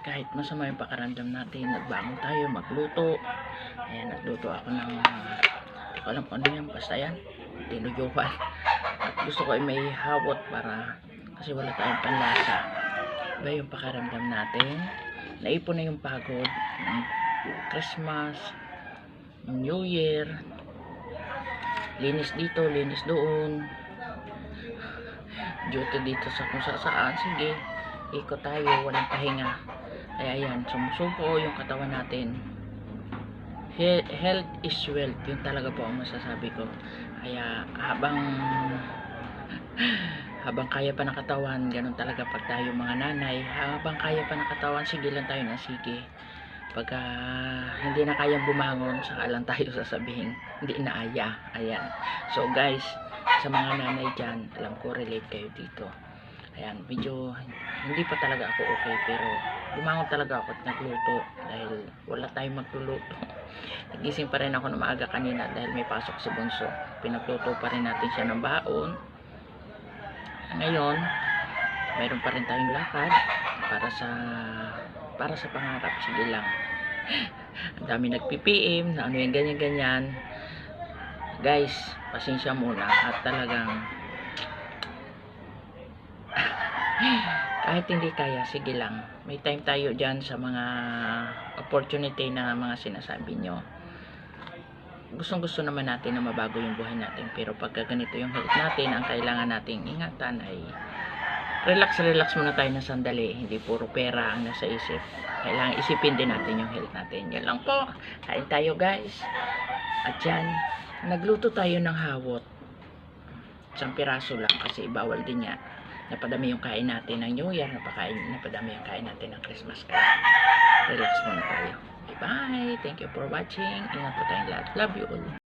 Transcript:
kahit masama yung pakaramdam natin, nagbangon tayo magluto. Ayan, nagluto ako ng hindi ko alam kung ano yan, basta yan, tinuyuan. At gusto ko ay may hawot para, kasi wala tayong panlasa. Iba yung pakaramdam natin, naipon na yung pagod ng Christmas, New Year, linis dito, linis doon, duty dito sa kung saan. Sige, ikot tayo, walang pahinga. Kaya yan, sumusuko yung katawan natin. Health is wealth, yun talaga po ang masasabi ko. Kaya habang kaya pa ng katawan, ganun talaga pag tayo mga nanay, habang kaya pa ng katawan, sige lang tayo na sige. Pagka hindi na kayang bumangon, saka lang tayo sasabihin hindi na aya. Ayan, so guys, sa mga nanay dyan, alam ko relate kayo dito. Ayan, medyo hindi pa talaga ako okay, pero bumangon talaga ako at nagluto dahil wala tayong magluluto. Nagising pa rin ako na maaga kanina dahil may pasok si Bunso. Pinagluto pa rin natin siya ng baon. Ngayon, mayroon pa rin tayong lakad para sa pangarap. Sige lang. Ang dami nagpi-PM na ano yung ganyan. Guys, pasensya muna at talagang kahit hindi kaya, sige lang. May time tayo dyan sa mga opportunity na mga sinasabi nyo. Gustong-gusto naman natin na mabago yung buhay natin. Pero pagka ganito yung health natin, ang kailangan nating ingatan ay relax muna tayo ng sandali. Hindi puro pera ang nasa isip. Kailangan isipin din natin yung health natin. Yan lang po. Kain tayo guys. At yan, nagluto tayo ng hawot. Isang piraso lang kasi bawal din yan. Napadami yung kain natin ng New Year, napadami yung kain natin ng Christmas. Kaya relax muna tayo. Bye bye. Thank you for watching. Ingat po tayong lahat. Love you all.